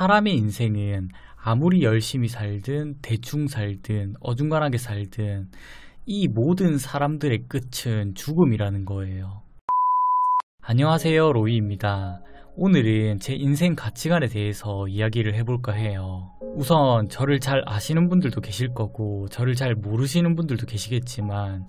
사람의 인생은 아무리 열심히 살든 대충 살든 어중간하게 살든 이 모든 사람들의 끝은 죽음이라는 거예요. 안녕하세요, 로이입니다. 오늘은 제 인생 가치관에 대해서 이야기를 해볼까 해요. 우선 저를 잘 아시는 분들도 계실 거고 저를 잘 모르시는 분들도 계시겠지만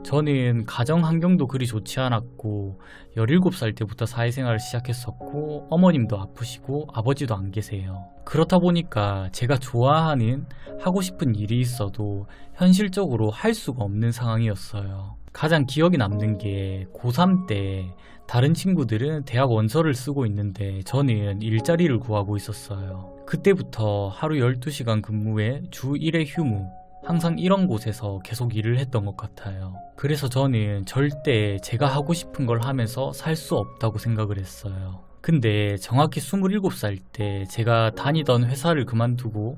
저는 가정 환경도 그리 좋지 않았고 17살 때부터 사회생활을 시작했었고 어머님도 아프시고 아버지도 안 계세요. 그렇다 보니까 제가 좋아하는 하고 싶은 일이 있어도 현실적으로 할 수가 없는 상황이었어요. 가장 기억에 남는 게 고3 때 다른 친구들은 대학 원서를 쓰고 있는데 저는 일자리를 구하고 있었어요. 그때부터 하루 12시간 근무에 주 1회 휴무, 항상 이런 곳에서 계속 일을 했던 것 같아요. 그래서 저는 절대 제가 하고 싶은 걸 하면서 살 수 없다고 생각을 했어요. 근데 정확히 27살 때 제가 다니던 회사를 그만두고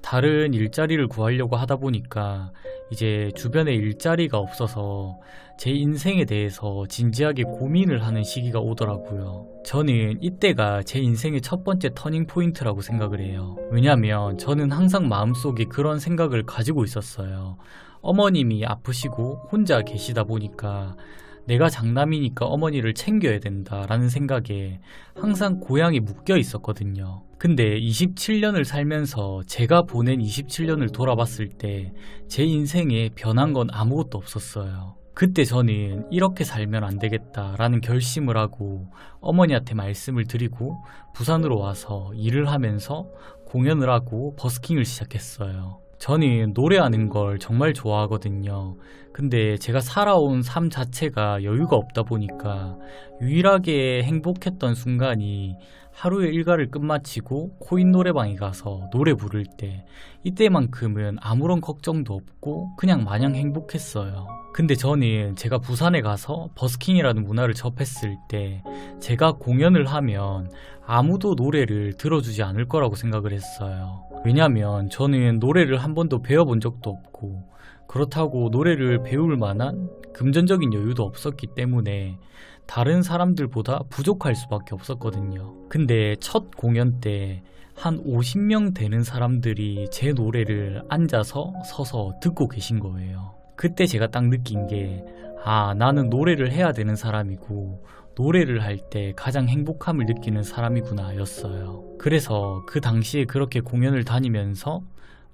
다른 일자리를 구하려고 하다 보니까 이제 주변에 일자리가 없어서 제 인생에 대해서 진지하게 고민을 하는 시기가 오더라고요. 저는 이때가 제 인생의 첫 번째 터닝 포인트라고 생각을 해요. 왜냐면 저는 항상 마음속에 그런 생각을 가지고 있었어요. 어머님이 아프시고 혼자 계시다 보니까 내가 장남이니까 어머니를 챙겨야 된다라는 생각에 항상 고향에 묶여 있었거든요. 근데 27년을 살면서 제가 보낸 27년을 돌아봤을 때 제 인생에 변한 건 아무것도 없었어요. 그때 저는 이렇게 살면 안 되겠다라는 결심을 하고 어머니한테 말씀을 드리고 부산으로 와서 일을 하면서 공연을 하고 버스킹을 시작했어요. 저는 노래하는 걸 정말 좋아하거든요. 근데 제가 살아온 삶 자체가 여유가 없다 보니까 유일하게 행복했던 순간이 하루의 일과를 끝마치고 코인 노래방에 가서 노래 부를 때 이때만큼은 아무런 걱정도 없고 그냥 마냥 행복했어요. 근데 저는 제가 부산에 가서 버스킹이라는 문화를 접했을 때 제가 공연을 하면 아무도 노래를 들어주지 않을 거라고 생각을 했어요. 왜냐면 저는 노래를 한 번도 배워본 적도 없고 그렇다고 노래를 배울 만한 금전적인 여유도 없었기 때문에 다른 사람들보다 부족할 수밖에 없었거든요. 근데 첫 공연 때 한 50명 되는 사람들이 제 노래를 앉아서 서서 듣고 계신 거예요. 그때 제가 딱 느낀 게 나는 노래를 해야 되는 사람이고 노래를 할 때 가장 행복함을 느끼는 사람이구나 였어요. 그래서 그 당시에 그렇게 공연을 다니면서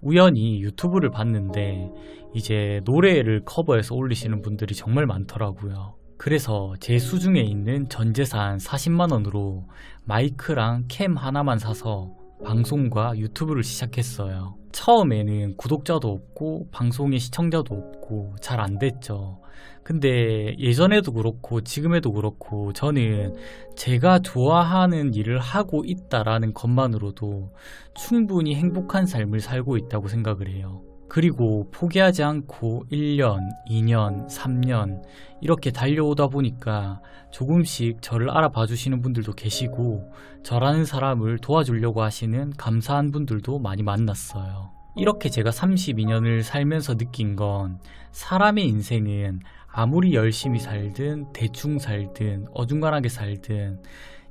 우연히 유튜브를 봤는데 이제 노래를 커버해서 올리시는 분들이 정말 많더라고요. 그래서 제 수중에 있는 전 재산 40만원으로 마이크랑 캠 하나만 사서 방송과 유튜브를 시작했어요. 처음에는 구독자도 없고 방송에 시청자도 없고 잘 안 됐죠. 근데 예전에도 그렇고 지금에도 그렇고 저는 제가 좋아하는 일을 하고 있다라는 것만으로도 충분히 행복한 삶을 살고 있다고 생각을 해요. 그리고 포기하지 않고 1년, 2년, 3년 이렇게 달려오다 보니까 조금씩 저를 알아봐 주시는 분들도 계시고 저라는 사람을 도와주려고 하시는 감사한 분들도 많이 만났어요. 이렇게 제가 32년을 살면서 느낀 건 사람의 인생은 아무리 열심히 살든 대충 살든 어중간하게 살든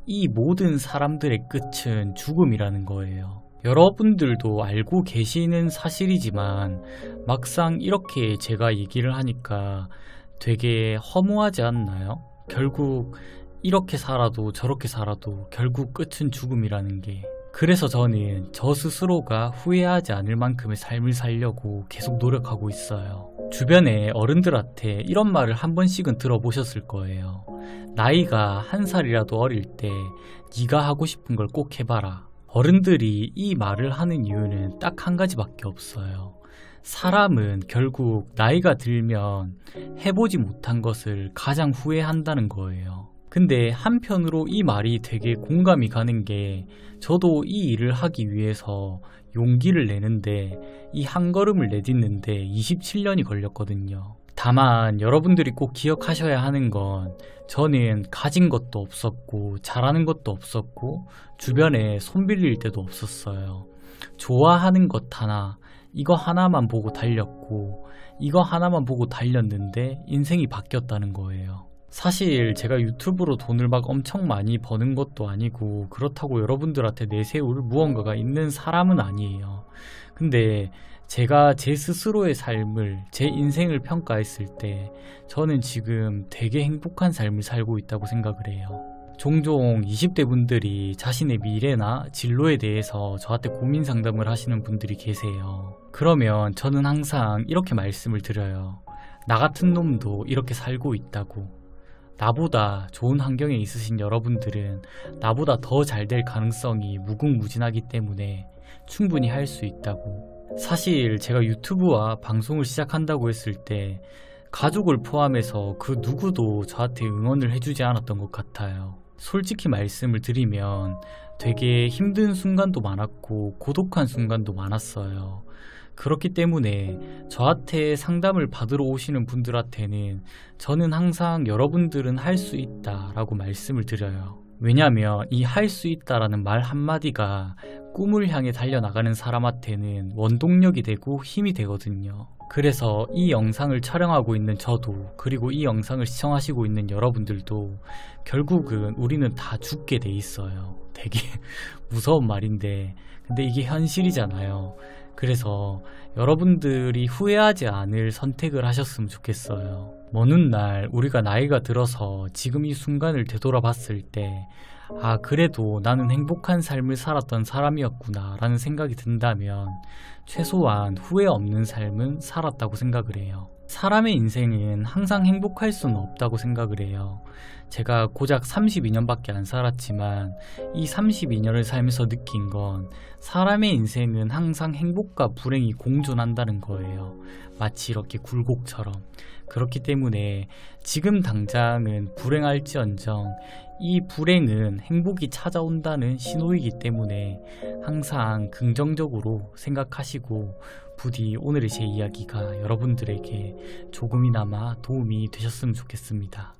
이 모든 사람들의 끝은 죽음이라는 거예요. 여러분들도 알고 계시는 사실이지만 막상 이렇게 제가 얘기를 하니까 되게 허무하지 않나요? 결국 이렇게 살아도 저렇게 살아도 결국 끝은 죽음이라는 게. 그래서 저는 저 스스로가 후회하지 않을 만큼의 삶을 살려고 계속 노력하고 있어요. 주변에 어른들한테 이런 말을 한 번씩은 들어보셨을 거예요. 나이가 1살이라도 어릴 때 네가 하고 싶은 걸 꼭 해봐라. 어른들이 이 말을 하는 이유는 딱 한 가지밖에 없어요. 사람은 결국 나이가 들면 해보지 못한 것을 가장 후회한다는 거예요. 근데 한편으로 이 말이 되게 공감이 가는 게 저도 이 일을 하기 위해서 용기를 내는데 이 한 걸음을 내딛는데 27년이 걸렸거든요. 다만 여러분들이 꼭 기억하셔야 하는 건 저는 가진 것도 없었고 잘하는 것도 없었고 주변에 손 빌릴 데도 없었어요. 좋아하는 것 하나, 이거 하나만 보고 달렸고 이거 하나만 보고 달렸는데 인생이 바뀌었다는 거예요. 사실 제가 유튜브로 돈을 막 엄청 많이 버는 것도 아니고 그렇다고 여러분들한테 내세울 무언가가 있는 사람은 아니에요. 근데 제가 제 스스로의 삶을, 제 인생을 평가했을 때 저는 지금 되게 행복한 삶을 살고 있다고 생각을 해요. 종종 20대 분들이 자신의 미래나 진로에 대해서 저한테 고민 상담을 하시는 분들이 계세요. 그러면 저는 항상 이렇게 말씀을 드려요. 나 같은 놈도 이렇게 살고 있다고. 나보다 좋은 환경에 있으신 여러분들은 나보다 더 잘 될 가능성이 무궁무진하기 때문에 충분히 할 수 있다고. 사실 제가 유튜브와 방송을 시작한다고 했을 때 가족을 포함해서 그 누구도 저한테 응원을 해주지 않았던 것 같아요. 솔직히 말씀을 드리면 되게 힘든 순간도 많았고 고독한 순간도 많았어요. 그렇기 때문에 저한테 상담을 받으러 오시는 분들한테는 저는 항상 여러분들은 할 수 있다 라고 말씀을 드려요. 왜냐하면 이 할 수 있다라는 말 한마디가 꿈을 향해 달려나가는 사람한테는 원동력이 되고 힘이 되거든요. 그래서 이 영상을 촬영하고 있는 저도, 그리고 이 영상을 시청하시고 있는 여러분들도 결국은 우리는 다 죽게 돼 있어요. 되게 무서운 말인데 근데 이게 현실이잖아요. 그래서 여러분들이 후회하지 않을 선택을 하셨으면 좋겠어요. 먼 훗날 우리가 나이가 들어서 지금 이 순간을 되돌아봤을 때 아, 그래도 나는 행복한 삶을 살았던 사람이었구나 라는 생각이 든다면 최소한 후회 없는 삶은 살았다고 생각을 해요. 사람의 인생은 항상 행복할 수는 없다고 생각을 해요. 제가 고작 32년밖에 안 살았지만 이 32년을 살면서 느낀 건 사람의 인생은 항상 행복과 불행이 공존한다는 거예요. 마치 이렇게 굴곡처럼. 그렇기 때문에 지금 당장은 불행할지언정 이 불행은 행복이 찾아온다는 신호이기 때문에 항상 긍정적으로 생각하시고 부디 오늘의 제 이야기가 여러분들에게 조금이나마 도움이 되셨으면 좋겠습니다.